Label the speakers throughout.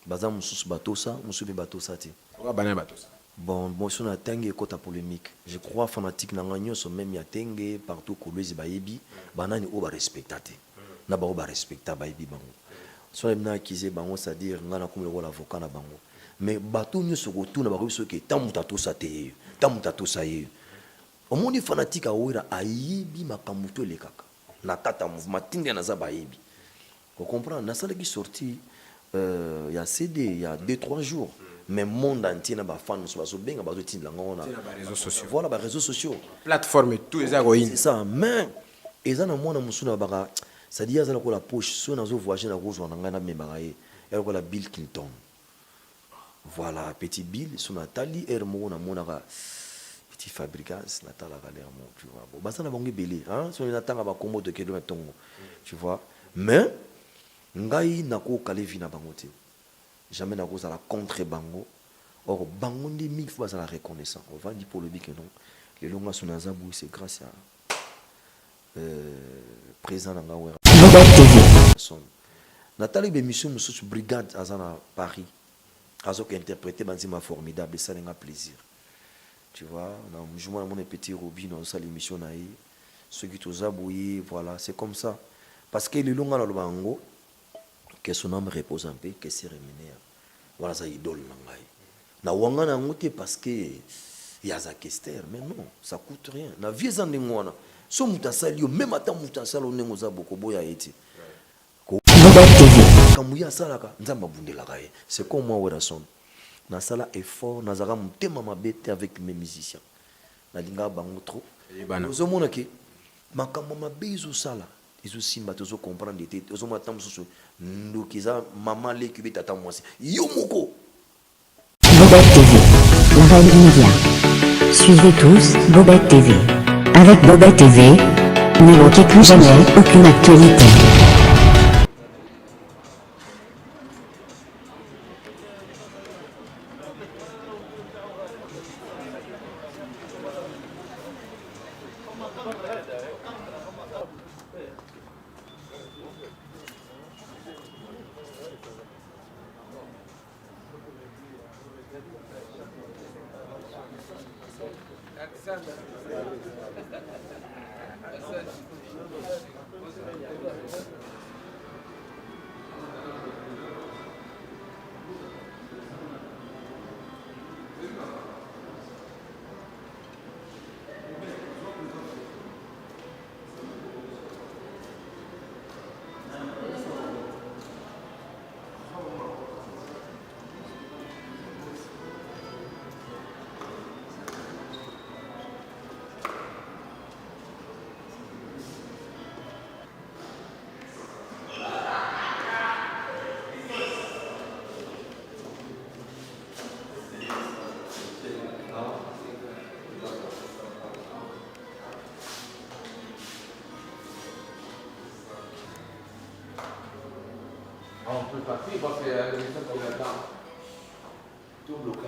Speaker 1: baza mususu batosa mususu batosa te
Speaker 2: bana batosa
Speaker 1: bon moi sur na tangue kota polémique je crois fanatique na nganyos même ya tangue partout kolwezi bayebi banani o ba respectate na ba o ba respecta bayebi bango so na akize bango c'est-à-dire ngana comme le avocat na bango mais bato nyonso kotuna ba biso ke tamuta tosa te tamuta tosa ye omoni fanatique awira ayebi makambo to le kaka na tata mouvement tinde na za bayebi vous comprenez na sala qui sorti il y a CD il y a 2-3 jours mais monde entier na ba fans so baso benga bazo tinda ngona
Speaker 2: réseaux sociaux
Speaker 1: voilà ba réseaux sociaux
Speaker 2: plateforme tout eza ko
Speaker 1: c'est ça mais eza na mwana musuna baka ça dit azala ko la poche so nazo voyager na kozwa na ngana membanga ye elle ko la Bill Clinton voilà petit Bill so Nathalie Hermo na monaka petit Fabregas Natala Galermo tu vois bon basa na bangi belé hein so na tanga ba kombo de kelo tongo tu vois mais ngai nako kalevi na bango te jamais nako za la contre bango or bango ndi mille fois ça la reconnaissant on va dire pour le bic non les longa sonazabu c'est grâce à président nanga wera Nathalie be mission mususu brigade azana Paris azo que interpréter banzima formidable ça n'a plaisir tu vois na mjuma mon petit Robin on sa l'émission na yi ceux qui tozabuyi voilà c'est comme ça parce que les longa na bango que son âme repose en paix que c'est rémunéré voilà ça idole nangai na wanga na ngote parce que il y a Zakester mais non ça coûte rien na vie za ndengwana so mutasalio même ata mutasalo nengo za boko boya eti ko kamuya salaka nzamba bundelaka ye c'est comme moi Werason na sala effort na zaka mutema mabete avec mes musiciens na linga bango trop ozo mona ke makambo mabezo sala ils aussi matozo comprendre des têtes ozo matam soso ndokiza maman le kubeta tata moi yo moko
Speaker 3: Bobette TV, la vague média. Suivez tous Bobette TV. Avec Bobette TV, ne manquez plus jamais aucune actualité.
Speaker 4: On peut partir parce qu'il y a des gens qui attendent. Tout bloqué.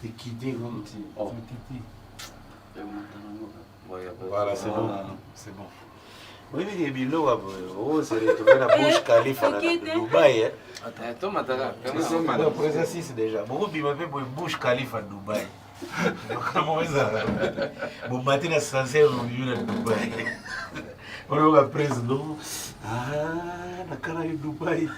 Speaker 5: T'es quitté comme tu. Oh.
Speaker 4: Voilà, c'est bon.
Speaker 5: C'est bon. Oui, mais il y a oh, c'est retrouvé la bouche Khalifa à Dubaï.
Speaker 4: Attends, Matara.
Speaker 5: Non, présent 6 déjà. Beaucoup de m'appellent pour bouche Khalifa à Dubaï. Comment ça? Mon matin, c'est censé revenir à Dubaï. On a président. Ah, la cara de Dubaï.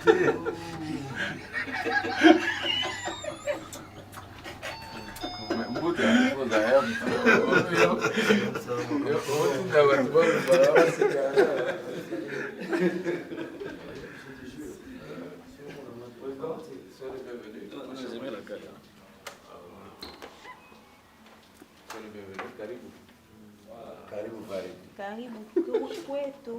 Speaker 6: Karibu kwetu.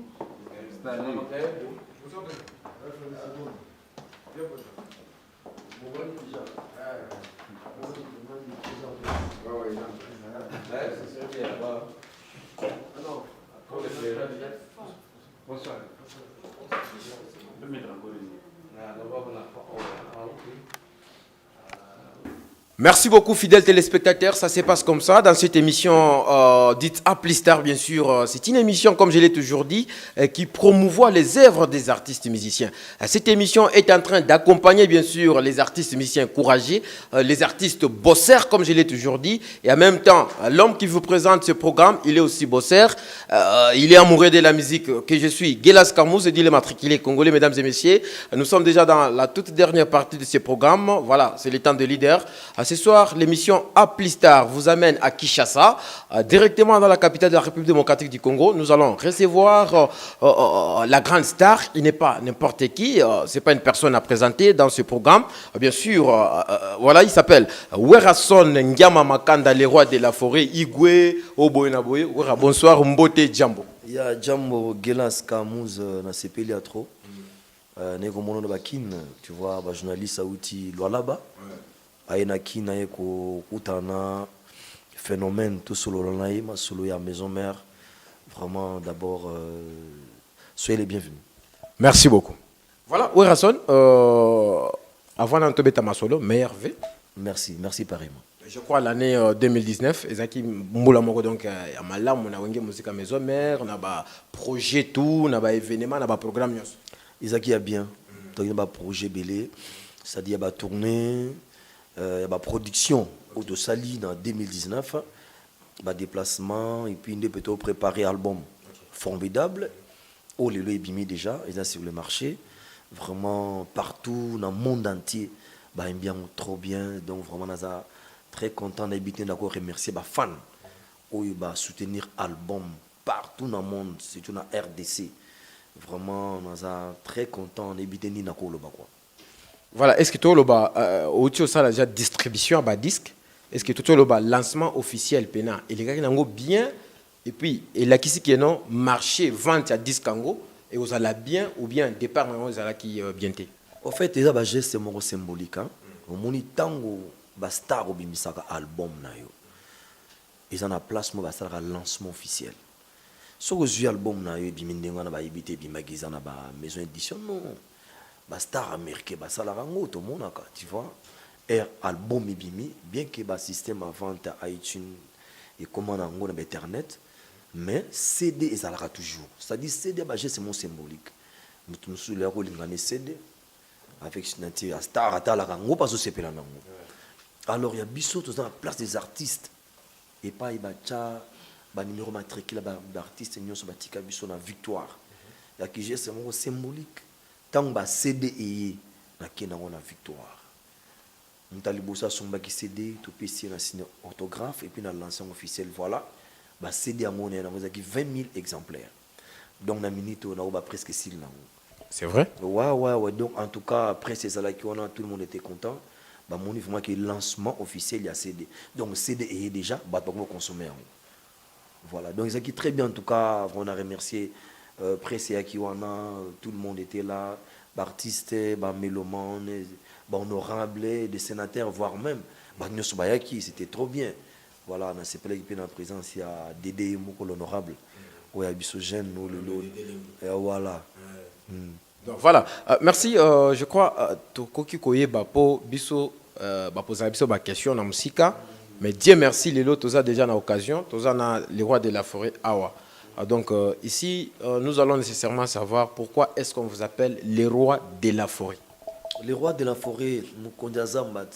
Speaker 4: Bonsoir.
Speaker 2: Merci beaucoup, fidèles téléspectateurs. Ça se passe comme ça dans cette émission dite Aplistar, bien sûr. C'est une émission, comme je l'ai toujours dit, qui promouvoit les œuvres des artistes musiciens. Cette émission est en train d'accompagner, bien sûr, les artistes musiciens courageux, les artistes bosseurs, comme je l'ai toujours dit. Et en même temps, l'homme qui vous présente ce programme, il est aussi bosseur. Il est amoureux de la musique que je suis. Gelas Kamous, dit le matriculé congolais, mesdames et messieurs. Nous sommes déjà dans la toute dernière partie de ce programme. Voilà, c'est le temps de leader. Ce soir, l'émission Aplistar vous amène à Kinshasa, directement dans la capitale de la République démocratique du Congo. Nous allons recevoir la grande star. Il n'est pas n'importe qui, ce n'est pas une personne à présenter dans ce programme. Bien sûr, voilà, il s'appelle Werason Ngiama Makanda, le roi de la forêt, Igwe Oboyenaboye. Bonsoir, Mbote Djambo.
Speaker 1: Il y a Djambo Gelas Kamouz na sepeli trop. Nego mono bakin, tu vois, ba journaliste outi Lualaba. Aina kina eko utana phénomène tout solo lanaï ma solo ya maison mère. Vraiment d'abord soyez les bienvenus.
Speaker 2: Merci beaucoup. Voilà, Werason, avant d'entrer ma solo, meilleur V.
Speaker 1: Merci, merci pareillement.
Speaker 2: Je crois l'année 2019, Ezaki Mboula Moko donc à Malam, on a wengé musique à maison mère, on a ba projet tout, on a ba événement, on a ba programme.
Speaker 1: Ezaki a bien, donc il y a ba projet belé, c'est-à-dire il y a ba tournée, il y a ba production au de Sali dans 2019, ba déplacement et puis on peut préparer album formidable. Oh les lois bimi déjà, ils sont sur le marché, vraiment partout dans le monde entier, bah bien trop bien, donc vraiment on a très content d'habiter, d'accord, remercier les fans qui soutenir l'album partout dans le monde, surtout dans la RDC. Vraiment, on est très content d'habiter d'accord.
Speaker 2: Voilà, est-ce que tu as au-dessus de déjà distribution à disque? Est-ce que tu as le lancement officiel pena? Et les gars qui ont bien, et puis, et là qui est non, marché, vente à disque et vous allez bien ou bien départ, vous allez qui bien.
Speaker 1: En fait, il y a un geste symbolique. Au moment où ba star au bimisaka album na yo ils en a place mo ba sala lancement officiel so ko zu album na yo bimindenga na ba ibité bimagiza na ba maison édition non ba star américain ba sala rango to monaka tu vois et album bimi bien que ba système à vente à iTunes et comment na ngo na internet mais CD ils alaka toujours c'est-à-dire CD ba geste symbolique mutu sous le rôle ngane CD avec une star atala rango pas so sepela nango. Alors il y a Bissot dans la place des artistes et pas il bacha ba numéro matricule d'artistes ñoo so batika Bissot na victoire. Il y a qui geste symbolique tant ba CD et na kena na victoire. Mtalibosa somba qui CD tout PC na signé orthographe et puis na lancement officiel voilà ba CD en monnaie na qui 20 000 exemplaires. Donc na minute on a presque 6 là.
Speaker 2: C'est vrai?
Speaker 1: Ouais donc en tout cas après ces là qui on a tout le monde était content. Bah mon vraiment que lancement officiel il y a CD donc CD est déjà bah pour consommer voilà donc ça qui très bien en tout cas on a remercié presse qui on a tout le monde était là artistes bah mélomanes bah honorables des sénateurs voire même bah Nyoso Bayaki c'était trop bien voilà on a c'est pas l'équipe en présence il y a Dédé Moko l'honorable ouais Abisogène nous le voilà.
Speaker 2: Donc voilà, merci. Je crois Tokoki Koye Bapo Biso Bapoza Biso ba question na musika, mais Dieu merci les lots toza déjà na occasion, toza na les rois de la forêt Awa. Donc ici nous allons nécessairement savoir pourquoi est-ce qu'on vous appelle les rois de la forêt.
Speaker 1: Les rois de la forêt Mukonda Zambat,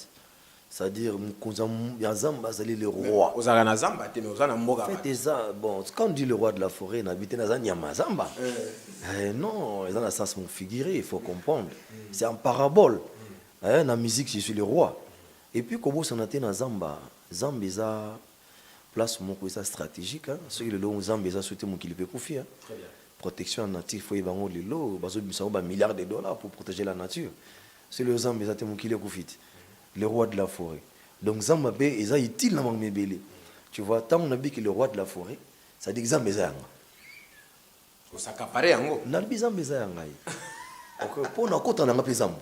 Speaker 1: c'est-à-dire Mukonda Zamba c'est les rois.
Speaker 2: Ozala na Zamba te mais ozana mboga.
Speaker 1: En fait bon quand on dit le roi de la forêt on habite dans Nyama Zamba. Non, ils ont un sens figuré, il faut comprendre. C'est en parabole. Dans la musique, je suis le roi. Et puis, comme on a dans Zamba, Zamba, ça place stratégique. Ceux qui le Zamba, ça souhaité mon qu'il peut confier. Protection native, il faut y avoir le lot. Ils ont milliards de dollars pour protéger la nature. C'est le Zamba, ça mon qu'il profite. Le roi de la forêt. Donc Zamba, ils ont utile dans mon bébé. Tu vois, tant on a dit que le roi de la forêt, ça dit que Zamba, ça
Speaker 2: s'accaparer en gros.
Speaker 1: Na bizamba za ngai. OK, pour na kota na ngapi zamba.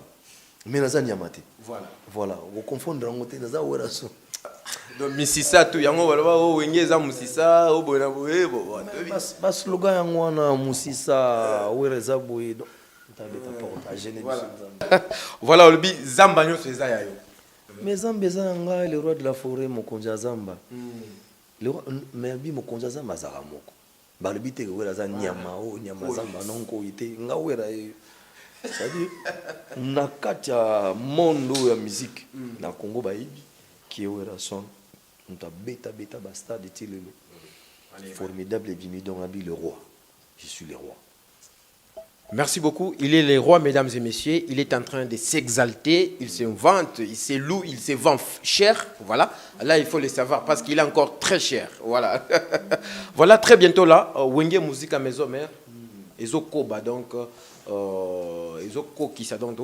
Speaker 1: Mais na zanya mate.
Speaker 2: Voilà.
Speaker 1: Voilà, on confondre ngote na za wera so.
Speaker 2: Donc misisa tu yango baloba o wenge za musisa o bona boye bo.
Speaker 1: Bas slogan yango wana musisa wereza boye. Tabeta porte à gêner.
Speaker 2: Voilà olbi zamba nyo seza yayo.
Speaker 1: Mais Zamba zanga le roi de la forêt mokonza Zamba. Le roi mais bi mokonza Zamba zara moko. Ba le bité wereza nyama o nyama Zamba nonko ite nga wera. C'est-à-dire na kati ya monde ya musique na Congo bayibi qui wera son on t'a beta ba stade tilelo. Formidable et bimidon abi le roi. Je suis le roi.
Speaker 2: Merci beaucoup. Il est le roi, mesdames et messieurs. Il est en train de s'exalter. Il se vante, il se loue, il se vend cher. Voilà. Là, il faut le savoir parce qu'il est encore très cher. Voilà. Voilà, très bientôt là. Wenge Musique à Maison Mère. Ezokoba, donc. Ezoko qui ça donc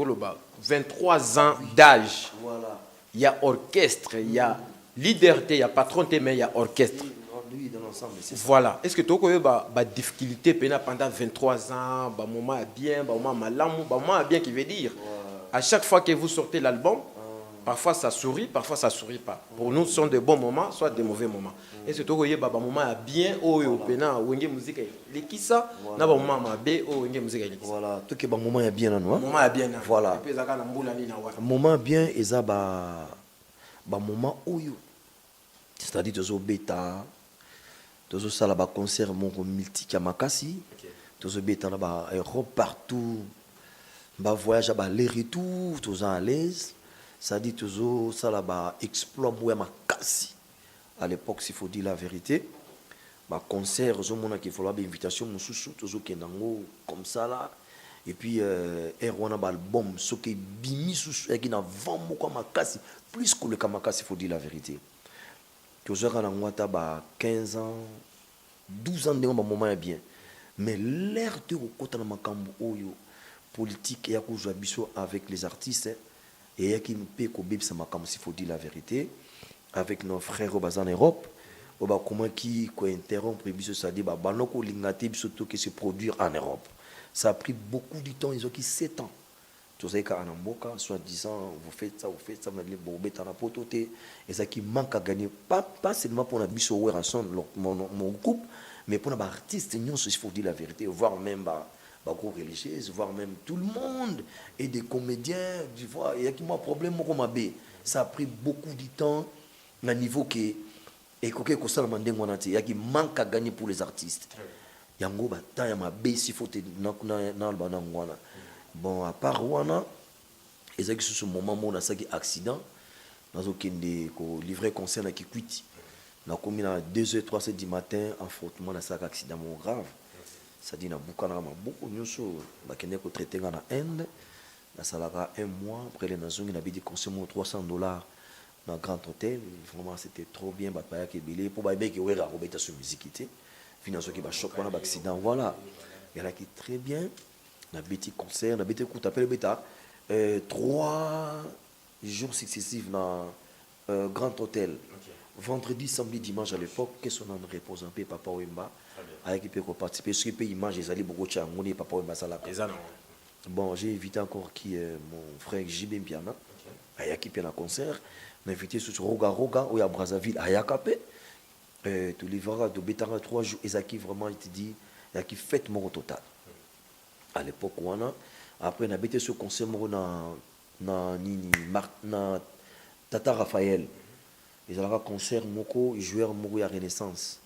Speaker 2: 23 ans d'âge.
Speaker 1: Voilà.
Speaker 2: Il y a orchestre, il y a liberté, il y a patron, mais il y a orchestre.
Speaker 1: Lui dans l'ensemble, c'est ça.
Speaker 2: Voilà. Est-ce que tu as des difficultés pendant 23 ans, bah moment bien, bah moment malamou, bah moment bien qui veut dire à chaque fois que vous sortez l'album, parfois ça sourit, parfois ça sourit pas. Pour nous, ce sont des bons moments, soit des mauvais moments. Est-ce que tu as bah moment bien au pena wenge musique les qui ça na bah moment bé au wenge musique les
Speaker 1: voilà, tout que bah moment est bien là non.
Speaker 2: Moment bien.
Speaker 1: Voilà. Moment bien et ça bah moment oyo. C'est-à-dire tozo bêta tozo sala ba concert mon multi kamakasi tozo bêta na ba Europe partout ba voyage ba les retour tozo à l'aise ça dit tozo sala ba exploit mo makasi à l'époque s'il faut dire la vérité ba concert zo mona qu'il faut la invitation mususu tozo kendango comme ça là et puis wana ba album soki bimi susu qui na vent mo makasi plus que le kamakasi il faut dire la vérité. Que je ba 15 ans, 12 ans de moment est bien. Mais l'air de côté na makambo oyo politique et à biso avec les artistes et qui me paye ko bib ça makambo s'il faut dire la vérité avec nos frères en Europe on va comment qui ko interrompre biso ça dit ba banoko lingati biso to qui se produire en Europe. Ça a pris beaucoup de temps, ils ont qui 7 ans. Tout ça qu'à Anamboka, soit disant vous faites ça, vous m'avez bobé dans la pototé, et ça qui manque à gagner, pas seulement pour la biso mon groupe, mais pour les artistes, il faut dire la vérité, voire même beaucoup religieuses, voire même tout le monde, et des comédiens, tu vois, il y a qui moi problème comme abbé. Ça a pris beaucoup de temps, à niveau que et que ça il y a qui manque à gagner pour les artistes. Yango ba ta ya mabe si faut na ngwana. Bon, à part wana, et ça qui ce moment où on a ça qui accident, dans aucun des livrer concert à qui quitte. On a commis à 2h, 3h du matin, en frottement, on a ça accident grave. Ça dit, on a beaucoup de choses, on a traité en Inde, on a un mois, après les nations, on a dit consommé $300 dans un grand hôtel. Vraiment, c'était trop bien, papa qui est belé, pour que vous ayez la sur musique. Finalement, qui va choquer, on a accident, voilà. Il y a qui très bien. On a petit concert, on a petit coup d'appel bêta 3 jours successifs dans Grand Hôtel. Vendredi, samedi, dimanche à l'époque, qu'est-ce qu'on a repose un peu Papa Wemba avec qui peut participer. Ce qui peut image, ils allaient beaucoup de choses. Papa Wemba ça là. Bon, j'ai invité encore qui mon frère JB Mpiana, à qui peut un concert. On a invité sur Roga ou à Brazzaville, à Yakapé. Tu les verras de Bétara 3 jours. Et qui vraiment, il te dit, il y a qui fête mon total. À l'époque après on a été ce concert na Tata Raphaël ils ont un concert moko joueur moko ya Renaissance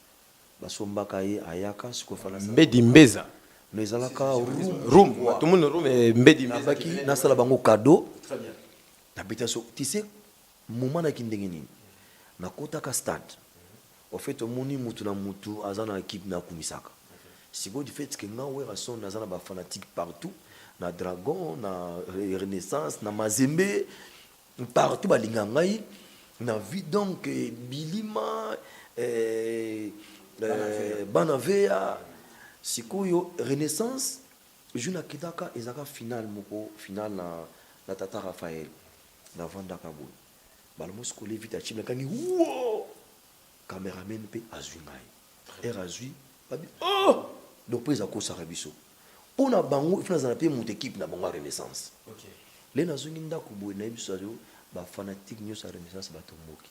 Speaker 1: basomba kaye ayaka ce ko fala
Speaker 2: Mbedi Mbeza
Speaker 1: mais alaka
Speaker 2: room tout le monde room et Mbedi Mbeza
Speaker 1: baki na sala bango cadeau très bien na beta so tu sais moment na kindenge nini na kota ka stade au fait moni mutu na mutu azana équipe na kumisaka. Si vous faites que nous sommes des fanatiques partout, na Dragon, na Renaissance, na Mazembe, partout, na vie donc Bilima, Banavea, Sikoyo, Renaissance, je na Kidaka, et Zaka final na Tata Raphaël, na Vanda Kaboul. Balamos collé vite à Chimekani, wow! Caméraman pe Azungai. Et Azui, oh! Donc prise à cause Sarabiso. On a bango, il faut que mon équipe na bango Renaissance. OK. Les nations inda kubo na biso ba fanatique nyo sa Renaissance ba tomboki.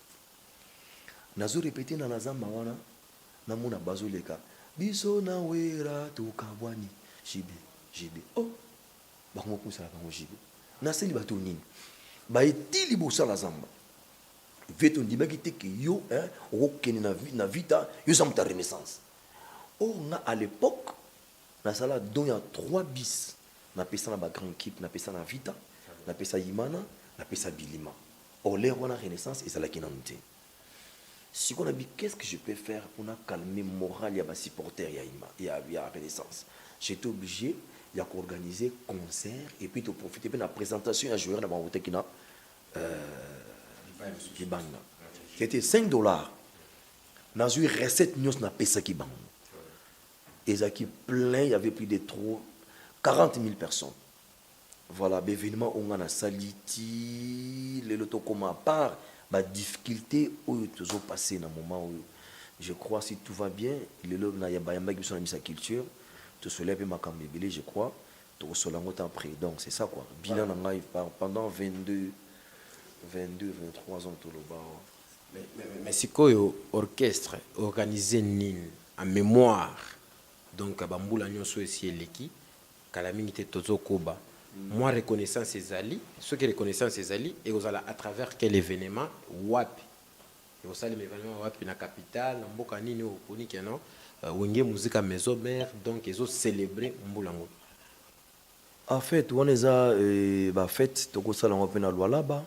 Speaker 1: nazo répéter na nazamba wana na mona bazoleka biso na wera tukabwani jibe oh bango kusala bango jibe naseli bato nini baetili bosala zamba veto ndibaki te ke yo okokende na vita yo za muta renaissance oh nga à l'époque nasala don ya 3 bis napesa na bagrand équipe napesa na vita napesa yimana napesa bilima olère wana renaissance ezalaki nanu te sikoyo nabi qu'est-ce que je peux faire pour calmer moral ya basupporter ya renaissance j'étais obligé ya organiser concert et puis de profiter de la présentation à joueur na bango te kina Kibanga. C'était $5. Dans une recette, nous avons payé ça qui bango. Et ça qui plein, il y avait plus de 40 000 personnes. Voilà, l'événement, on a saliti, les lotos comme à part, la difficulté où ils ont passé dans le moment où je crois si tout va bien, les lotos, il y a Bayamba qui sont mis sa culture, tout cela est ma camébélé, je crois, tout cela est après. Donc c'est ça quoi. Bilan pendant 22, 23 ans tout le bas.
Speaker 2: Mais c'est quoi orchestre organisé nini en mémoire donc bambula nyonso esi eleki kala mingi te tozo koba moi reconnaissance ezali ceux qui reconnaissance ezali et aux à travers quel événement wapi et au salle événement wapi na capitale mboka nini oponi keno wenge musique maison mère donc ezo célébrer mbulango
Speaker 1: en fait on eza ba fête toko sala ngo pena lwa là-bas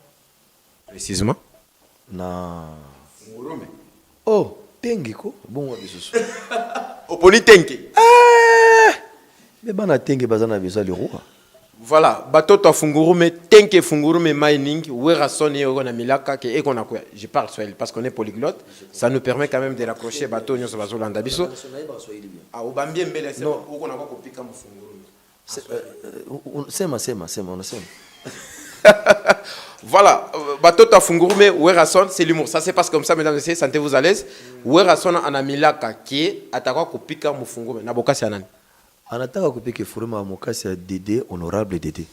Speaker 2: précisément
Speaker 1: na Ngurome. Oh, tengi ko bon biso.
Speaker 2: Oponi tengi.
Speaker 1: Mais bana tengi bazana biso le roi.
Speaker 2: Voilà, batoto fungurume tenke fungurume mining wera soni ego na milaka ke eko na kwa. Je parle swahili parce qu'on est polyglotte, ça nous permet quand même de raccrocher bato nyoso bazolanda biso. Ah obambie mbele c'est oko na kwa kopika mfungurume.
Speaker 1: Sema on sema.
Speaker 2: Voilà, Batota Fungurume, Werason, c'est l'humour. Ça se passe comme ça, mesdames et messieurs, sentez-vous à l'aise. Werason anamilaka qui ataka kopika mufungurume. Naboka c'est anani.
Speaker 1: Anataka kopika furuma moka c'est Dédé, honorable Dédé.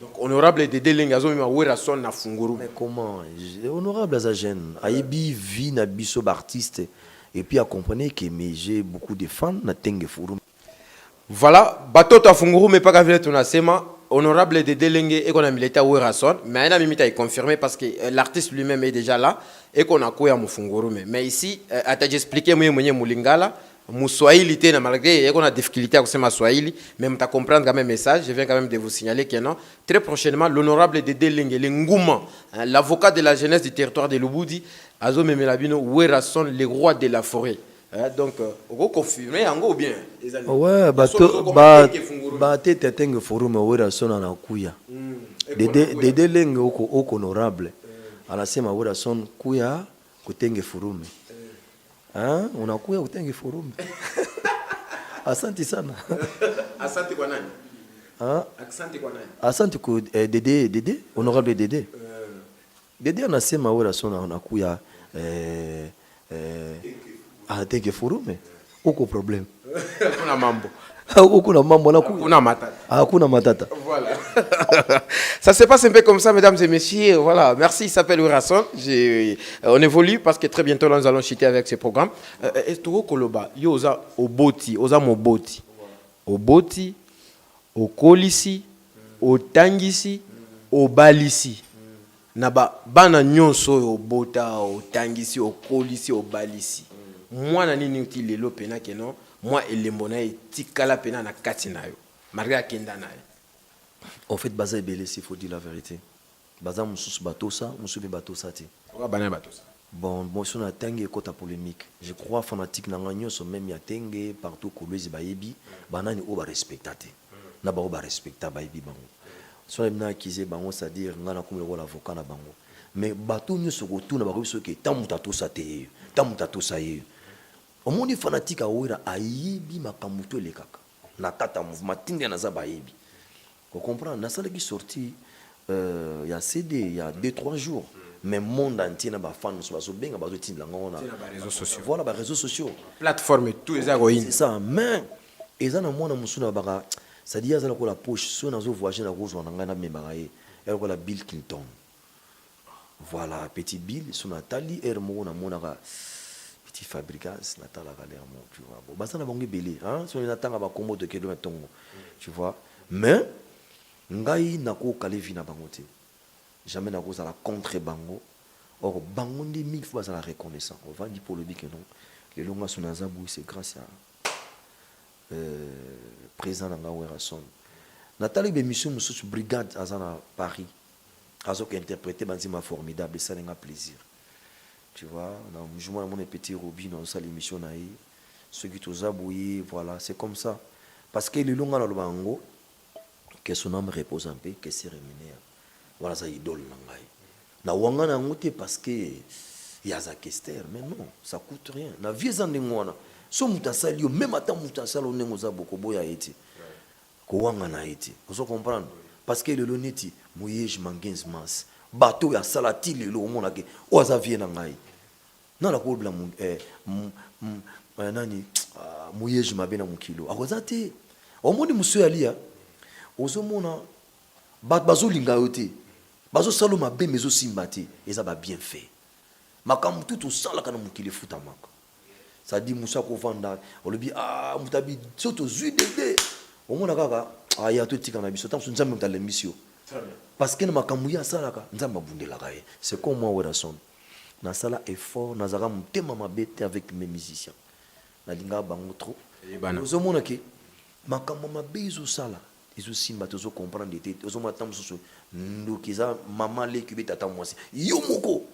Speaker 2: Donc honorable Dédé lingazo mima Werason na fungurume.
Speaker 1: Mais comment honorable à sa jeune, aibi vie na biso artiste et puis à comprendre que j'ai beaucoup de fans na tenge furume.
Speaker 2: Voilà, Batota Fungurume pas kavile tunasema honorable Dédé Lenge et qu'on a milité à Werason, mais il a mis à confirmer parce que l'artiste lui-même est déjà là et qu'on a quoi à Mufungurume. Mais ici, à t'expliquer moi Mulingala, Mouswahili té na malgré et qu'on a difficulté à kusema Swahili, même t'as comprendre quand même message, je viens quand même de vous signaler que non, très prochainement l'honorable Dédé Lenge Lenguma, l'avocat de la jeunesse du territoire de Lubudi, Azo Memelabino Werason, les rois de la forêt. Donc, on confirme ou bien
Speaker 1: ouais, tenge forum Werason na kuya. Dédé Lenge oko honorable. Anasema Werason kuya kutenge forum. Hein? Unakuya kutenge forum. Asante sana.
Speaker 2: Asante kwa nani?
Speaker 1: Hein?
Speaker 2: Asante kwa nani?
Speaker 1: Asante ku Dédé, honorable Dédé. Dédé anasema Werason anakuya tenge forum. Oko problème.
Speaker 2: Kuna mambo.
Speaker 1: Kuna mambo na
Speaker 2: kuna matata.
Speaker 1: Kuna matata.
Speaker 2: Voilà. Ça se passe un peu comme ça, mesdames et messieurs. Voilà. Merci, il s'appelle Werason. On évolue parce que très bientôt, nous allons chuter avec ce programme. Estoro Koloba, yoza oboti, oza moboti. Oboti, okolisi, otangisi, obalisi. Naba bana nyonso obota, otangisi, okolisi, obalisi. Moi na nini uti lelo pena keno moi elembo na etikala pena na kati na yo malgré kenda na yo.
Speaker 1: En fait baza ebele s'il faut dire la vérité baza mususu batosa mususu batosa ti
Speaker 2: bana batosa
Speaker 1: bon sur na tenge kota polémique je crois fanatique na nyonso même ya tenge partout kolwezi bayebi banani o ba respectate na ba o ba respecta bayebi bango so na akize bango c'est-à-dire ngana comme le avocat na bango mais bato nyonso kotuna ba biso ke tamuta tosa te tamuta tosa ye. Omoni fanatique a ouira ayibi makamuto le kaka na kata mouvement tinga na za bayibi. Vous comprenez na sala qui sorti il y a CD il y a 2-3 jours mais monde entier na ba fans so baso benga bazo tinga ngona
Speaker 2: réseaux sociaux.
Speaker 1: Voilà ba réseaux sociaux
Speaker 2: plateforme tout les héroïnes.
Speaker 1: C'est ça mais ezana mona musuna baka ça dit azala ko la poche so na zo voyager na rozo na ngana memba ye ko la Bill Clinton. Voilà, petit Bill, son Nathalie, Hermo, na monaka, petit Fabrikas, Natala Galermo, tu vois. Bon, bah ça n'a pas belé, hein, si on attend à ba combo de kilomètres, tu vois. Mais, ngai nako kalevi na bangote. Jamais nako ça la contre bango. Or, bango ndi mille fois ça la reconnaissant. On va dire pour le bic non. Les longas sont nazabou, c'est grâce à président Nanga Werasson. Nathalie Bémission, monsieur brigade à Paris. Azo qui interprété Banzima formidable, et ça n'a plaisir. Tu vois, je vois mon petit Roby dans sa émission naï, ceux qui tous abouillés, voilà, c'est comme ça. Parce que le long à l'bango, que son âme repose un peu, que c'est rémunéré. Voilà, ça idole nangai. Na wanga na ngote parce que il y a Zakester, mais non, ça coûte rien. Na vieux en ngwana, so mutasali yo même attend mutasali on ngoza boko boya eti. Ko wanga na eti. Vous comprendre? Parce que le loneti mouyej mangens mas bateau ya salati le lo mona ke oza vie na ngai na la ko bla nani mouyej mabena mukilo akozate omoni muso alia ozo mona bazo linga yote bazo salo mabe mezo simbati eza ba bien fait makamu tout sala kana mukile futa maka ça dit musa ko vanda olobi mutabi soto zuidede omona kaka aya to tika na biso tam so nzambe mutale mission parce que na makambu ya salaka nzamba bundelaka ye c'est comme moi Werasson na sala effort na zaka mutema mabete avec mes musiciens na linga bango trop ozo mona ke makambu mabezo sala izo simba tozo comprendre des têtes ozo matam so ndokiza maman le kubeta tamwasi yo moko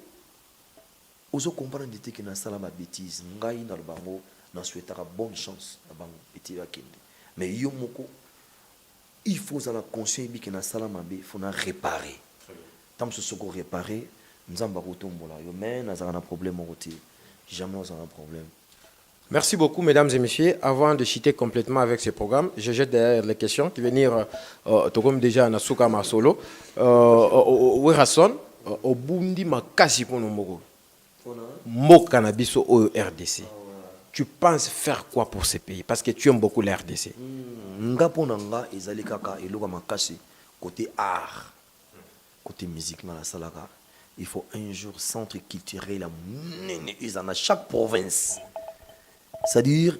Speaker 1: ozo comprendre des têtes que na sala ma bêtise ngai na bango na souhaitera bonne chance na bango petit akende mais yo moko il faut la conscience que na salama be faut na réparer tant que ce qu'on réparer nzamba kotombola yo mais na za na problème côté jamais on a un problème.
Speaker 2: Merci beaucoup mesdames et messieurs. Avant de chuter complètement avec ce programme, je jette derrière les questions qui venir tout comme déjà na suka ma solo Werasson obundi makasi pour nous mboka na biso au RDC. Tu penses faire quoi pour ces pays? Parce que tu aimes beaucoup la RDC.
Speaker 1: Nga pona nga ezali kaka eloka makasi côté art, côté musique na la salaka. Il faut un jour centre culturel la nene izana chaque province. C'est-à-dire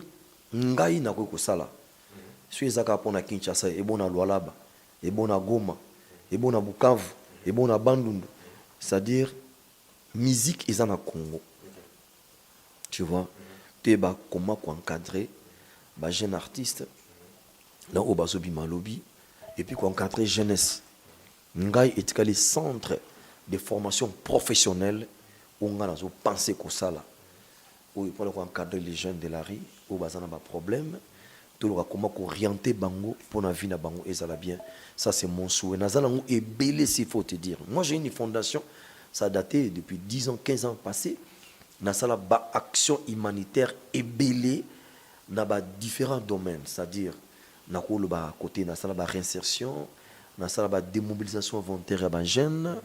Speaker 1: ngai na ko sala. Suis ezaka pona Kinshasa et bona Lualaba, et bona Goma, et bona Bukavu, et bona Bandundu. C'est-à-dire musique izana Congo. Tu vois? Comment encadrer les jeunes artistes dans le Bazobi Malobi et puis encadrer jeunesse. Ngai est le centre de formation professionnelle où on a pensé que ça là où pour encadrer les jeunes de la rue où bazana ba problème tout le comment orienter bango pour la vie na bango et ça la bien ça c'est mon souhait nazala ngu et belé s'il faut te dire moi j'ai une fondation ça a daté depuis 10 ans 15 ans passés. Na sala ba action humanitaire ébélée dans différents domaines, c'est-à-dire na ko le ba côté na sala ba réinsertion, na sala ba démobilisation volontaire ba jeunes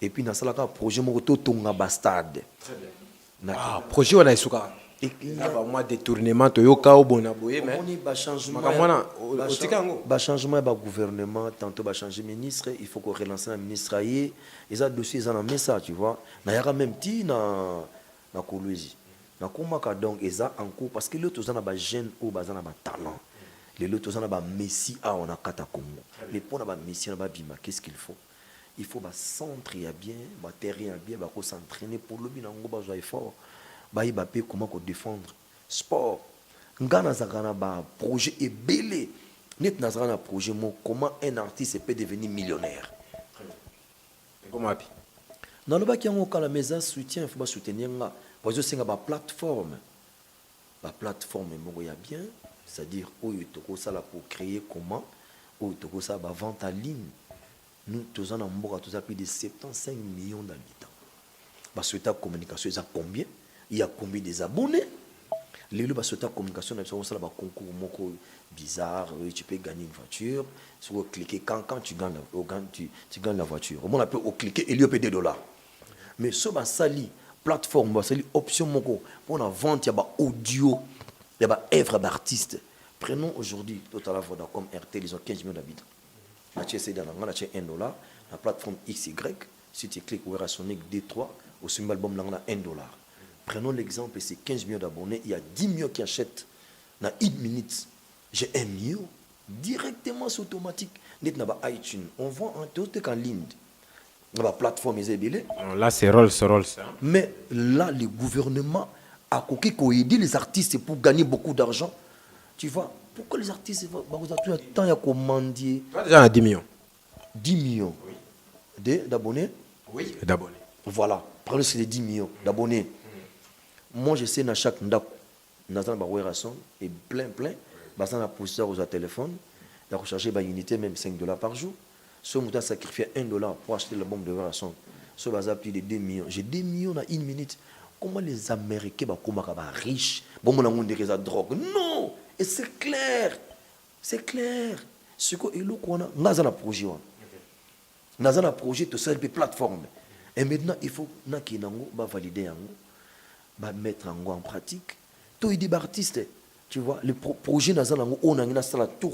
Speaker 1: et puis na sala ka projet mo to tonga ba stade.
Speaker 2: Très bien. Projet on a isuka. Et ba moi détournement to yoka o bona boye mais
Speaker 1: on ba changement ba changement ba gouvernement tantôt ba changer ministre, il faut qu'on relance un ministre aillé et ça dossier ça na ça tu vois. Na yaka même ti na Kolwezi na komaka donc eza en cours parce que le tozana ba jeune ou bazana ba talent le tozana ba messi a on a kata Congo mais pour na ba messi na ba bima qu'est-ce qu'il faut il faut ba centre ya bien ba terrain bien ba ko s'entraîner pour le binango ba joie fort ba iba pe comment ko défendre sport ngana zakana ba projet est belé net na zakana projet mo comment un artiste peut devenir millionnaire
Speaker 2: comment api.
Speaker 1: Dans le bac, il y a la maison soutien, il faut soutenir là. Parce que c'est une plateforme. La plateforme, il y a bien, c'est-à-dire où il y a ça pour créer comment, où il y a ça pour vente en ligne. Nous, tous en Amboka, tous plus de 75 millions d'habitants. Parce que la communication, il y a combien? Il y a combien des abonnés? Les gens qui ont communication, ils ont un concours bizarre, tu peux gagner une voiture. Si vous cliquez, quand tu gagnes la voiture, on peut cliquer et il y a $2. Mais ce qui sali plateforme, sali option pour la vente, il y a audio, il y a œuvre d'artiste. Prenons aujourd'hui, Total Voda comme RT, ils ont 15 millions d'habitants. On a $1, la plateforme XY, Si tu cliques Wera Sonic D3, au symbole album, là, on a $1. Prenons l'exemple, c'est 15 millions d'abonnés. Il y a 10 millions qui achètent. Dans 1 minute, j'ai 1 million. Directement, c'est automatique. Net na ba iTunes. On vend en tout en ligne. Dans la plateforme,
Speaker 2: Là, c'est Rolls. Hein.
Speaker 1: Mais là, le gouvernement a coqué aider les artistes pour gagner beaucoup d'argent. Tu vois, pourquoi les artistes vont tant à commander
Speaker 2: Déjà, on a 10 millions.
Speaker 1: 10 millions d'abonnés.
Speaker 2: Oui, d'abonnés.
Speaker 1: Voilà, prenez c'est les 10 millions d'abonnés. Moi, je sais dans chaque ndako, dans un et plein, basant la posture aux téléphones, il a rechargé une unité même $5 par jour. Ce mouton sacrifié $1 pour acheter le bombe de Werason. Ce bazar plus de 2 millions. J'ai 2 millions dans 1 minute. Comment les Américains sont riches? Bon, on a des drogue. Non! Et c'est clair. C'est clair. Ce que nous avons un projet. Nous avons un projet de cette plateforme. Et maintenant, il faut valider, mettre en pratique. Tous les artistes, tu vois, le projet nous avons tout.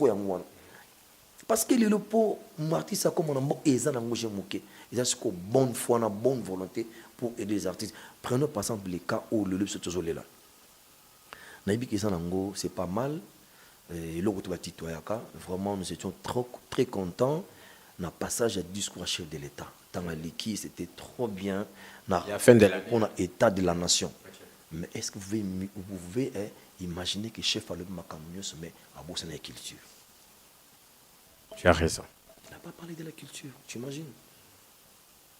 Speaker 1: Parce que le pot, artiste comme on a ils ont bonne foi, une bonne volonté pour aider les artistes. Prenons par exemple les cas où le luxe est là. C'est pas mal. Et vraiment, nous étions très contents. Dans le passage à discours à chef de l'État. Dans la liquide, c'était trop bien. Dans l'état de la nation. Okay. Mais est-ce que vous pouvez imaginer que le chef a le Macamio se met à bosser dans la culture?
Speaker 2: Tu as raison.
Speaker 1: Il n'a pas parlé de la culture, tu imagines?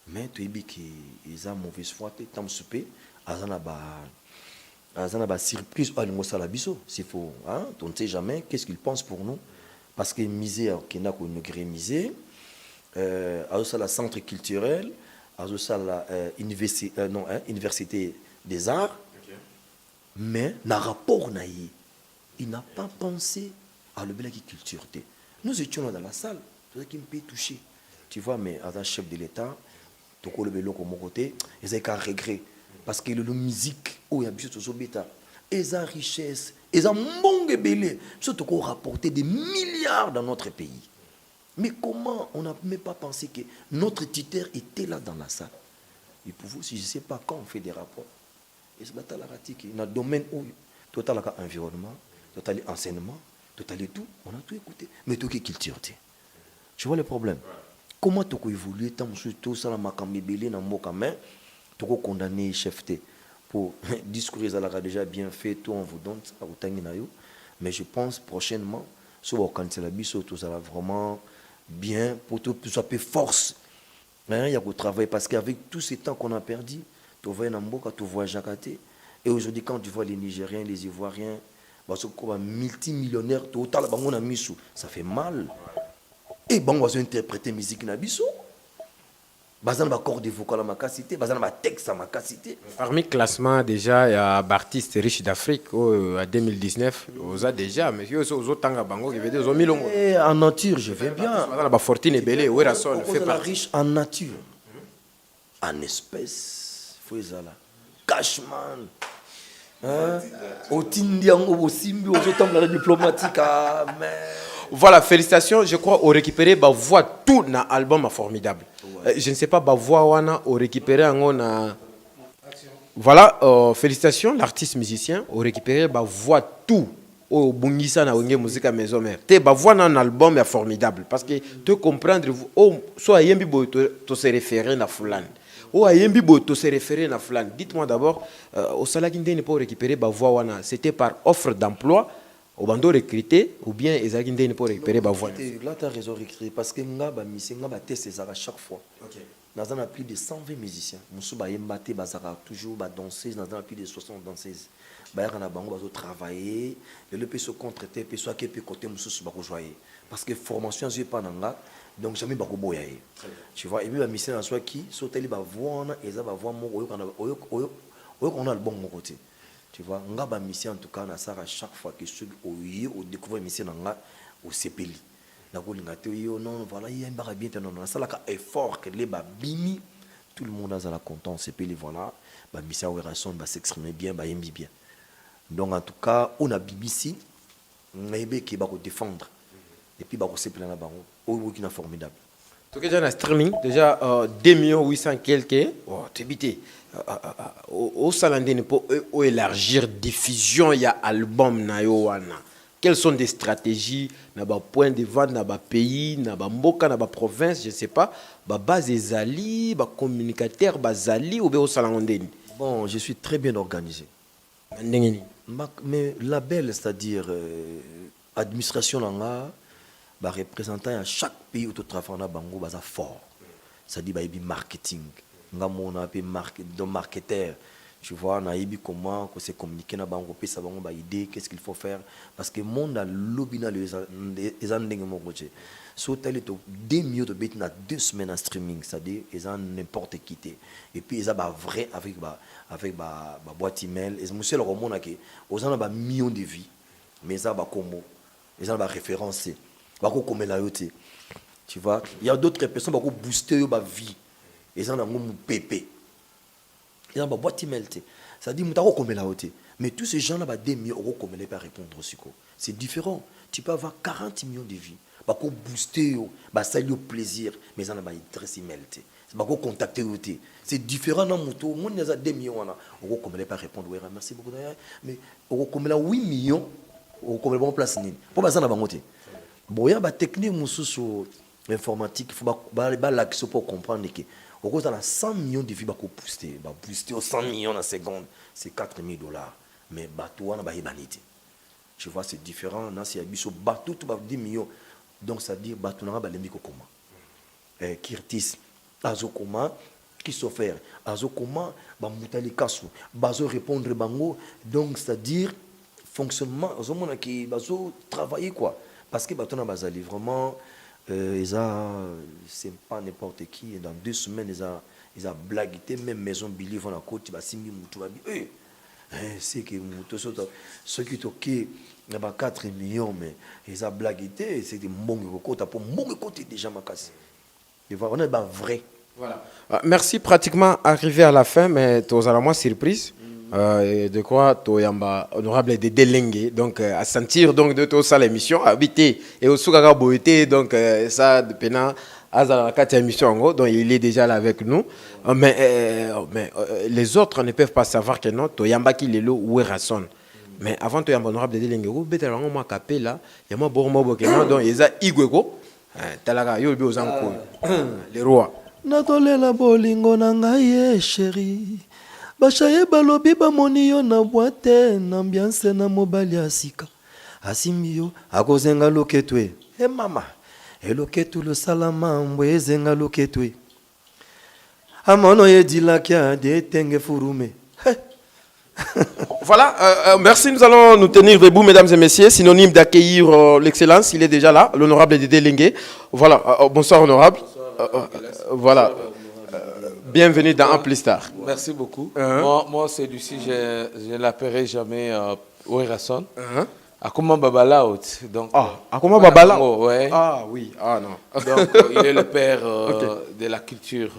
Speaker 1: Mais tu as dit qu'ils ont mauvaise foi, tu as souper, ils ont surprise, s'il faut, hein? On ne sait jamais qu'est-ce qu'ils pensent pour nous. Parce que misé, qu'il n'a qu'une grémisée, la centre culturel, la université des arts, okay. Mais dans le rapport, il n'a pas pensé à la culture. Nous étions là dans la salle, tout ça qui me peut toucher. Tu vois, mais à un chef de l'État, tout le vélo comme côté, ils ont un regret. Parce que la musique, où il y a bien de bêta, ils ont richesse, ils ont bon belé, surtout qu'on rapporté des milliards dans notre pays. Mais comment on n'a même pas pensé que notre titre était là dans la salle? Et pour vous, si je ne sais pas quand on fait des rapports, et c'est la ratique, dans le domaine où total environnement, total enseignement, total tout, on a tout écouté. Mais tout est culture. Tu vois le problème? Comment tu peux évoluer tant que tout ça, la macamé belé, dans le main, tu peux condamner le chef pour discours à déjà bien fait, tout on vous donne, ça vous tangue. Mais je pense prochainement, quand c'est la biseau, tout ça va vraiment bien pour tout ça peut force. Il y a qu'au travail parce qu'avec tout ce temps qu'on a perdu, tu vois Namboka, tu vois Jakaté. Et aujourd'hui, quand tu vois les Nigériens, les Ivoiriens, multimillionnaires, total, ça fait mal. Et bon, on va interpréter musique Nabiso. Bazan va accorder vocal à ma capacité, bazan va texte à ma capacité.
Speaker 2: Parmi classement déjà, il y a artistes riches d'Afrique en 2019, on a déjà, mais il y a aux autres bango qui veut dire aux millions.
Speaker 1: En nature, je vais bien.
Speaker 2: La fortune est belle, où est la sol,
Speaker 1: fait pas riche en nature, en espèces, faut ça là, cashman. Au Tindiango, au Simbi, aux autres diplomatique, mais.
Speaker 2: Voilà, félicitations. Je crois au récupérer bah voix tout dans l'album formidable. Ouais. Je ne sais pas bah voix wana au récupérer en voilà, félicitations l'artiste musicien au récupérer bah voix tout au bungisa na onge musique à maison mère. Te bah voix dans l'album est formidable parce que te comprendre oh soit yembi bo to se référer na fulani. Oh yembi bo to se référer na fulani. Dites-moi d'abord au salaginde n'est pas récupérer bah voix wana, c'était par offre d'emploi. Au bando recruté ou bien ils ont gagné pour récupérer ba voix.
Speaker 1: Là tu as raison recruter parce que nga ba mission nga ba tester ça à chaque fois. OK. Nous avons plus de 120 musiciens. Musu ba yembaté bazara toujours ba danser, nous avons plus de 60 danseuses. Ba ya na bango bazo travailler, le peso contracté peso qui peut côté musu ba ko joyer parce que formation je pas nanga donc jamais ba ko boya. Tu vois et puis ba mission en soi qui soteli ba voix na eza ba voix moko oyo on a le bon côté. Tu vois, on a une mission en tout cas, à chaque fois que ceux qui ont découvert une mission au CPLI. Non, voilà, il y a un bien, non, ça là effort que les babimi, tout le monde a la content, CPLI, voilà, la mission va s'exprimer bien, va aimer bien. Donc en tout cas, on a BBC, on a aimé qui va défendre, et puis va CPLI là-bas, qui est formidable.
Speaker 2: Tu as un streaming, déjà 2 800 quelques. Oh, tu es bité. Au Salandine, pour élargir diffusion, il y a album na yo wana. Quelles sont des stratégies, na ba point de vente, na ba pays, na ba mboka, na ba province, je ne sais pas, ba base ezali, ba communicateur, ba zali ou bien au Salandine.
Speaker 1: Bon, je suis très bien organisé. Mais label, c'est-à-dire administration là, bah, représentant à chaque pays où tu travailles, bango baza fort. C'est-à-dire bah marketing, on a marketeur. Tu vois, on a comment se communiquer na bango pe ça bango ba idée, qu'est-ce qu'il faut faire parce que monde a lobina les andeng mo côté. So tel to 2 millions de bêtes na 2 semaines en streaming, c'est-à-dire ils ont n'importe qui té. Et puis ils ont ba vrai avec ba boîte email, et monsieur le roman que aux en ba millions de vies. Mais ça ba como, ils ont ba référencé. Ba ko comme la yoté. Tu vois, il y a d'autres personnes ba ko booster ba vie. Ils ont un pépé. Ils ont une boîte email. Ça dit, mais tous ces gens-là, 2 millions d'euros, comme ils peuvent répondre aussi. C'est différent. Tu peux avoir 40 millions de vies. Tu peux booster, ça lui plaisir, mais ils ont une adresse email. Tu peux contacter. C'est différent dans mon tour. Moi, il y a 2 millions d'euros, comme ils peuvent répondre. Merci beaucoup d'ailleurs. Mais comme il y a 8 millions, comme ils peuvent place. Pour ça, bon, il y a une technique sur l'informatique. Il faut l'accès pour comprendre que. Au cause de 100 millions de vies, booster aux 100 millions en seconde, c'est 4 000 $. Mais bateau, on a ébanité. Tu vois, c'est différent. Dans ces bateaux, bateau, tu vas 10 millions. Donc, ça veut dire bateau, on a les comment. Kirtis, Azokoma, qui s'offre. Azokoma, Moutali Kassou, Bazo répondre bango. Donc, c'est-à-dire, fonctionnement, Azomona qui Bazo travailler quoi. Parce que bateau, on a vraiment. C'est pas n'importe qui. Dans 2 semaines, ils ont blagué. Même maison Billy vont la côte, c'est que ceux qui toquent, il y a 4 millions, mais ils ont blagué. C'est des bons côtés. Pour mon côté, déjà, ma casse. On est vrai.
Speaker 2: Voilà. Merci. Pratiquement arrivé à la fin, mais tu as moi surprise. De quoi Toyamba honorable de Delengue donc à sentir donc de tout ça l'émission habité et au Soukaka Boité donc ça de pena à la émission donc il est déjà là avec nous mais les autres ne peuvent pas savoir que non Toyamba qui est là ou Rason mais avant Toyamba honorable de Delengue ou betel on m'a capé là il y a moi bormo bokena donc ils a igweko talaga yo bi ozanko les rois
Speaker 1: natolela bolingo na ngai chérie. Bachaye balobi bamoni yo na boite na ambiance na mobali asika asimbi yo akozenga loketwe mama eloketu lo salama mbwe zenga loketwe amono yedilaki ade tenge furume.
Speaker 2: Voilà, merci, nous allons nous tenir debout, mesdames et messieurs, synonyme d'accueillir l'excellence, il est déjà là, l'honorable Dédé Lengue. Voilà, bonsoir honorable. Voilà. Bienvenue dans Amplistar.
Speaker 4: Merci beaucoup. Moi celui-ci, je ne l'appellerai jamais Ouerason. Akuma Babalaout. Donc,
Speaker 2: Akuma Babalaout.
Speaker 4: Ouais.
Speaker 2: Ah oui, non.
Speaker 4: Donc, il est le père de la culture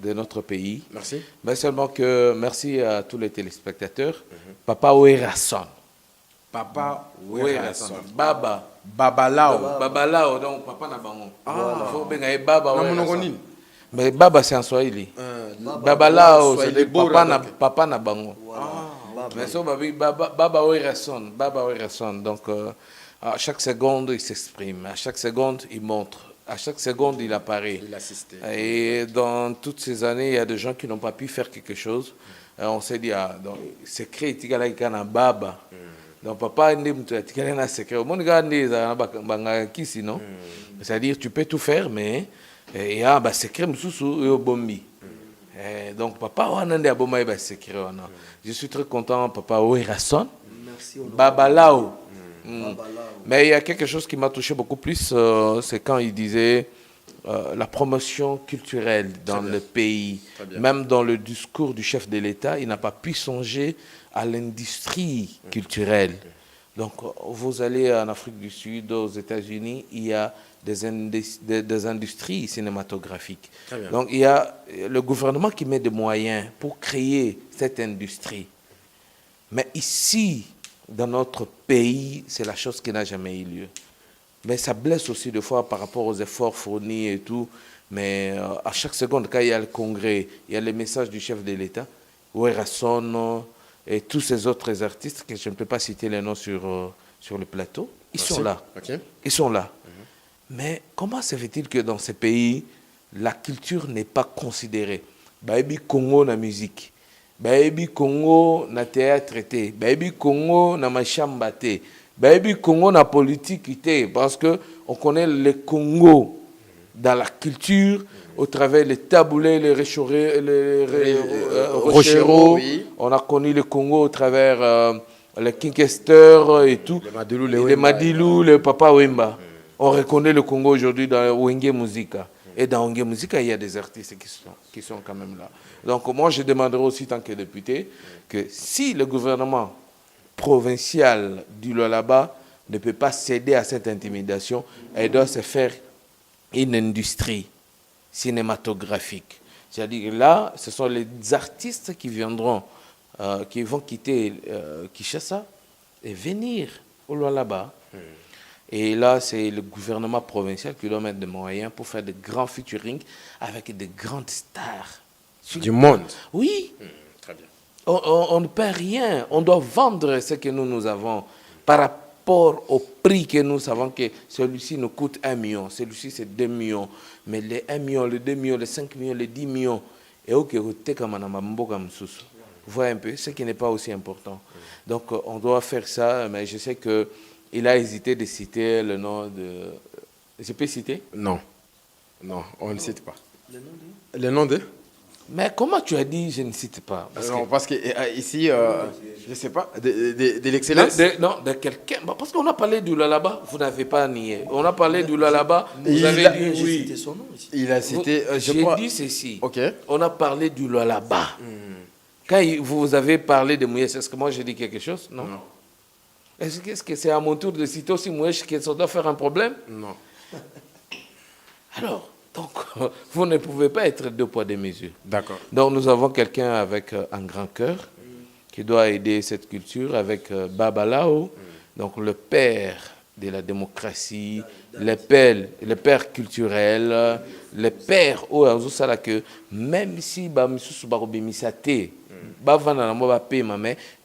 Speaker 4: de notre pays.
Speaker 2: Merci.
Speaker 4: Mais seulement que merci à tous les téléspectateurs. Papa Ouerason.
Speaker 2: Papa Ouerason.
Speaker 4: Baba.
Speaker 2: Babalao.
Speaker 4: Babalao, donc papa Nabango. Il faut bien Baba Ouerason. Mais Baba c'est en Swahili. Babalao c'est papa na bango. Mais so Baba Ouerason, Baba Ouerason. Donc à chaque seconde il s'exprime, à chaque seconde il montre, à chaque seconde il apparaît.
Speaker 2: Il assiste.
Speaker 4: Et dans toutes ces années, il y a des gens qui n'ont pas pu faire quelque chose. On s'est dit donc secret tigala kana baba. Donc papa ndi mtu tigala na secret. Mon gars ndi za banga kisi non. C'est-à-dire tu peux tout faire mais et ah bah secret mususu yo bombi. Donc papa wanande aboma ba secret wana. Je suis très content papa Ouerason. Merci Babalao. Mais il y a quelque chose qui m'a touché beaucoup plus, c'est quand il disait la promotion culturelle dans le pays. Même dans le discours du chef de l'État, il n'a pas pu songer à l'industrie culturelle. Donc, vous allez en Afrique du Sud, aux États-Unis, il y a des industries cinématographiques. Donc, il y a le gouvernement qui met des moyens pour créer cette industrie. Mais ici, dans notre pays, c'est la chose qui n'a jamais eu lieu. Mais ça blesse aussi des fois par rapport aux efforts fournis et tout. Mais à chaque seconde, quand il y a le congrès, il y a les messages du chef de l'État, Ouerasson et tous ces autres artistes, que je ne peux pas citer les noms sur le plateau, ils sont là.
Speaker 2: Okay.
Speaker 4: Ils sont là. Mais comment se fait-il que dans ces pays, la culture n'est pas considérée? Baby Congo na musique, Baby Congo na théâtre, Baby Congo na machamba, Baby Congo na politique, parce que on connaît le Congo dans la culture au travers les taboulés, les rocheros.
Speaker 2: Oui.
Speaker 4: On a connu le Congo au travers les Kinkester et tout. Les Madilou, le Papa Wemba. On reconnaît le Congo aujourd'hui dans Wenge Musica. Et dans Wenge Musica, il y a des artistes qui sont quand même là. Donc moi, je demanderai aussi, tant que député, que si le gouvernement provincial du Lualaba ne peut pas céder à cette intimidation, elle doit se faire une industrie cinématographique. C'est-à-dire là, ce sont les artistes qui viendront, qui vont quitter Kinshasa et venir au Lualaba. Et là, c'est le gouvernement provincial qui doit mettre des moyens pour faire de grands featuring avec de grandes stars.
Speaker 2: Du monde.
Speaker 4: Oui.
Speaker 2: Très bien.
Speaker 4: On ne perd rien. On doit vendre ce que nous avons par rapport au prix que nous savons que celui-ci nous coûte 1 million, celui-ci c'est 2 millions. Mais les 1 million, les 2 millions, les 5 millions, les 10 millions, et ok, vous voyez un peu, ce qui n'est pas aussi important. Donc on doit faire ça, mais je sais que il a hésité de citer le nom de... Je peux citer?
Speaker 2: Non. Non, on ne cite pas. Le nom de?
Speaker 4: Mais comment tu as dit je ne cite pas?
Speaker 2: Parce que ici, je ne sais pas, de l'excellence.
Speaker 4: Non, de quelqu'un. Parce qu'on a parlé du Lualaba, vous n'avez pas nié. On a parlé du Lualaba, vous avez dit oui.
Speaker 1: Cité son nom ici.
Speaker 2: Il a cité,
Speaker 4: J'ai dit ceci.
Speaker 2: Ok.
Speaker 4: On a parlé du Lualaba. Quand vous avez parlé de Mouyes, est-ce que moi j'ai dit quelque chose? Non. Est-ce que c'est à mon tour de citer aussi Mouyes qui doit faire un problème?
Speaker 2: Non.
Speaker 4: Alors, donc, vous ne pouvez pas être deux poids, deux mesures.
Speaker 2: D'accord.
Speaker 4: Donc, nous avons quelqu'un avec un grand cœur qui doit aider cette culture avec Babalao, donc le père de la démocratie, le père culturel, le père où que même si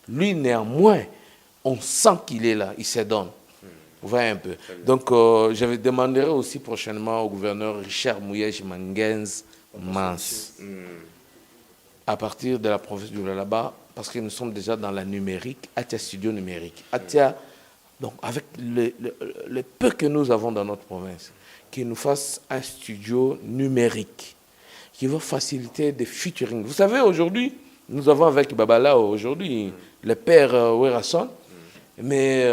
Speaker 4: lui néanmoins, on sent qu'il est là, il se donne. Vous voyez un peu. Donc, je vais demander aussi prochainement au gouverneur Richard Mouyej Mangenz Mans, à partir de la province du Lualaba, parce que nous sommes déjà dans la numérique, Atia Studio numérique. Atia, donc avec le peu que nous avons dans notre province, qu'il nous fasse un studio numérique qui va faciliter des featuring. Vous savez, aujourd'hui, nous avons avec Babalao, aujourd'hui, le père Ouerasson, mais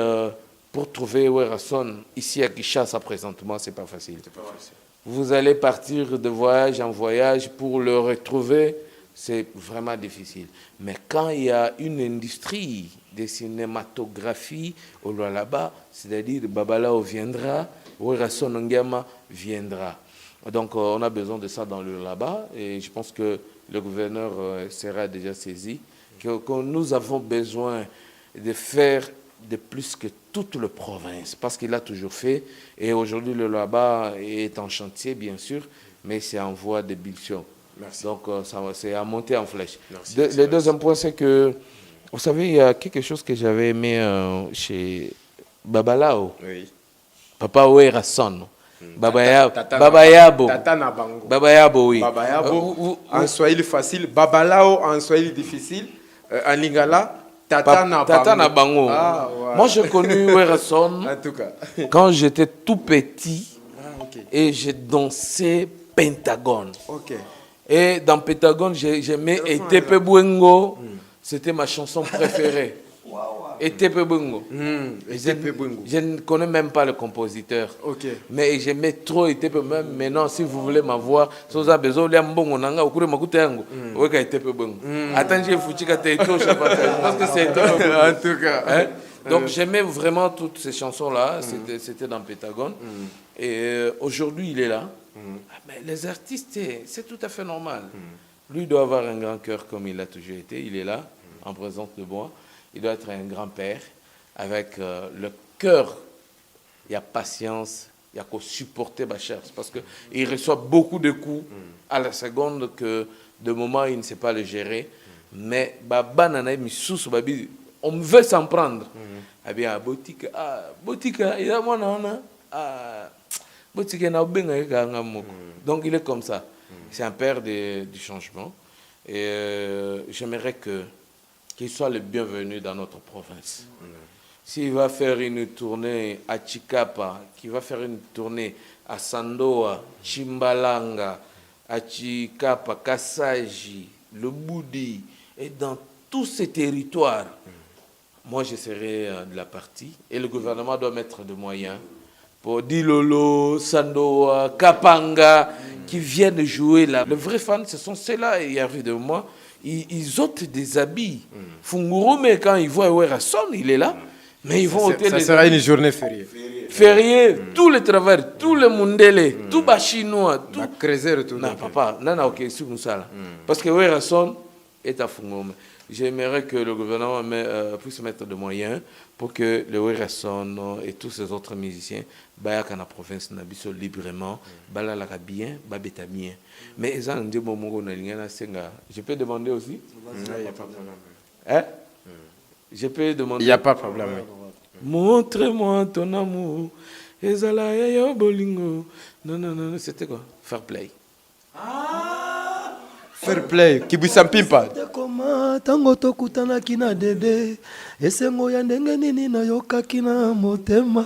Speaker 4: pour trouver Ouerasson ici à Kinshasa présentement, ce n'est pas facile. Vous allez partir de voyage en voyage pour le retrouver, c'est vraiment difficile. Mais quand il y a une industrie de cinématographie au Lualaba, c'est-à-dire Babalao viendra, Ouerasson Ngema viendra. Donc on a besoin de ça dans le Lualaba et je pense que le gouverneur sera déjà saisi, que nous avons besoin de faire de plus que toute la province, parce qu'il a toujours fait, et aujourd'hui le Lualaba est en chantier bien sûr, mais c'est en voie d'ébullition. Donc c'est à monter en flèche. Le deuxième point, c'est que, vous savez, il y a quelque chose que j'avais aimé chez Babalao.
Speaker 2: Oui.
Speaker 4: Papa Ouerasson. Babayabo.
Speaker 2: Babayabo,
Speaker 4: Oui.
Speaker 2: Babayabo, en swahili facile. Babalao, en swahili difficile. En lingala, Tata na bango.
Speaker 4: Ah, ouais. Moi, j'ai connu Ouerasson
Speaker 2: en tout cas.
Speaker 4: quand j'étais tout petit et j'ai dansé Pentagone.
Speaker 2: Ok.
Speaker 4: Et dans Pentagone, j'aimais Etepe Bwengo. C'était ma chanson préférée. Etepe Bwengo. Je ne connais même pas le compositeur.
Speaker 2: Ok.
Speaker 4: Mais j'aimais trop Etepe. Même maintenant, si vous voulez m'avoir, si vous avez besoin de mbongo nanga, au cours de ma coute yango, oui, Etepe Bwengo. Attends, j'ai foutu que t'es tout, je pense que c'est Etepe Bwengo.
Speaker 2: En tout cas.
Speaker 4: Hein? Donc j'aimais vraiment toutes ces chansons-là. C'était dans Pentagone. Et aujourd'hui, il est là. Mais les artistes, c'est tout à fait normal. Lui doit avoir un grand cœur comme il a toujours été. Il est là, en présence de moi. Il doit être un grand-père avec le cœur il y a patience, il y a qu'à supporter ma chère. Parce qu'il reçoit beaucoup de coups à la seconde que de moment il ne sait pas le gérer. Mais on veut s'en prendre. Eh bien, Botika, il a donc il est comme ça. C'est un père du changement. Et j'aimerais qu'il soit le bienvenu dans notre province. S'il va faire une tournée à Chikapa, qu'il va faire une tournée à Sandoa, Chimbalanga, à Chikapa, Kasaji, le Boudi, et dans tous ces territoires, moi je serai de la partie. Et le gouvernement doit mettre des moyens pour Dilolo, Sandoa, Kapanga, qui viennent jouer là. Les vrais fans, ce sont ceux-là, il y a de moi, ils ôtent des habits. Fungurume, quand ils voient Werrason, il est là. Mais ils vont ôter
Speaker 2: ça sera une journée fériée.
Speaker 4: Férié, tous les travailleurs, tous les Mundele, tous les Chinois, tout. Non, papa, non, ok, c'est comme ça. Parce que Werrason est à Fungurume. J'aimerais que le gouvernement puisse mettre des moyens pour que le Werrason et tous ces autres musiciens baillent dans la province Nabiso librement, baillent bien, babeta bien. Mais ils ont dit je peux demander aussi? Il n'y a pas de problème. Hein? Je peux demander?
Speaker 2: Il n'y a pas de problème.
Speaker 4: Montre-moi ton amour. Ezala yo bolingo. Non, c'était quoi? Fair play.
Speaker 2: Fair play, Kibwisa Mpimpa.
Speaker 1: Koma tango tokutanaki na dede esengo ya ndenge nini nayokaki na motema.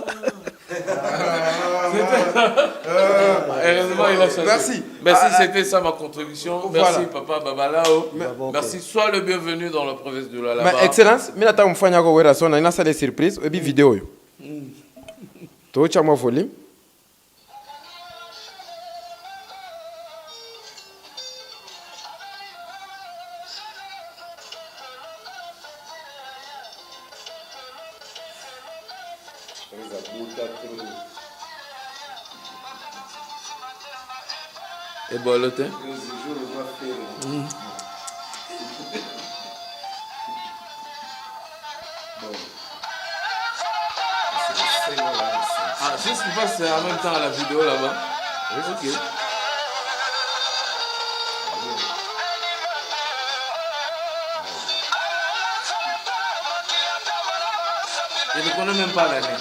Speaker 4: Heureusement, il a choisi. Merci, c'était ça ma contribution. Merci, papa Babalao. Merci, sois le bienvenu dans la province de Lualaba.
Speaker 2: Mais Excellence, je vais vous faire une surprise et une vidéo. Tu as un volume.
Speaker 4: Et bon, le thé? Ah, c'est ce qui passe en même temps à la vidéo là-bas. Ok. Je ne connais même pas l'année.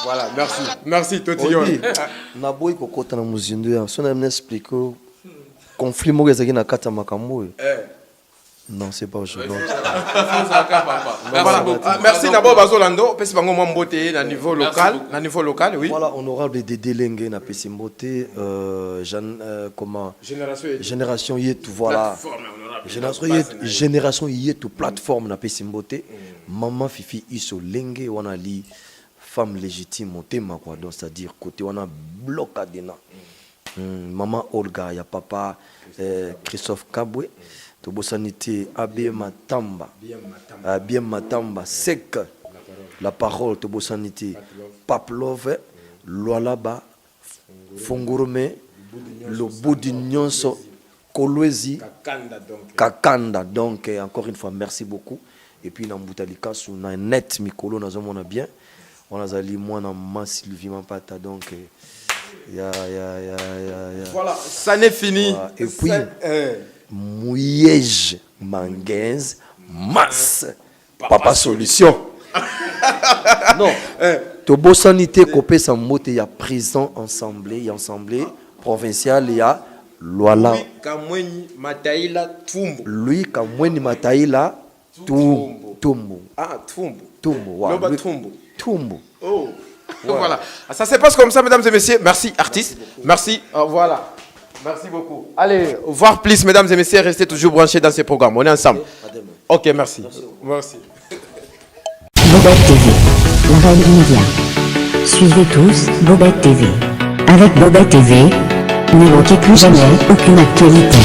Speaker 2: Voilà, merci Totillon.
Speaker 1: Naboyi kokota na muzindo ya so na m'explique conflit mo ezaki na kata makambo. Non, c'est pas aujourd'hui.
Speaker 2: Merci d'abord Bazolando, pesi bango mo mbote na niveau local, oui.
Speaker 1: Voilà, honorable Dédé Lengue na pesi mbote comment génération yetu voilà. Génération yetu plateforme na pesi mbote. Maman Fifi Iso Lengue wana li femme légitime au thème quoi, donc c'est-à-dire côté on a bloc adena. Maman Olga, ya papa Christophe Kabwe. Tobosanité Abie Matamba, Abie Matamba, Sec, la parole, Tobosanité, Paplove, Lualaba, Fungurume, le Boudi Nyonso, Kolwezi, Kakanda. Donc, encore une fois, merci beaucoup. Et puis, dans Boutalika, sous un net Mikolo, nous avons bien. On a allé moi dans ma Sylvie Mampata, donc.
Speaker 2: Voilà, ça n'est fini.
Speaker 1: Voilà. Et puis. Mouyej Manguez Mas Papa Solution. Non. Tobo sanité copé sans mote il y a prison ensemble, il y a assemblée provinciale il y a Luala.
Speaker 2: Lui Kamweni Mataïla Tumbu.
Speaker 1: Lui Kamweni Mataïla Tumbu.
Speaker 2: Ah Tumbu.
Speaker 1: Tumbu. Voilà. Tumbu.
Speaker 2: Oh. Voilà. Ça se passe comme ça, mesdames et messieurs. Merci artistes. Merci. Voilà. Merci beaucoup. Allez, voir plus, mesdames et messieurs, restez toujours branchés dans ces programmes. On est ensemble. Ok, merci. Merci.
Speaker 3: Bobette TV, la reine du média. Suivez tous Bobette TV. Avec Bobette TV, ne manquez plus jamais aucune actualité.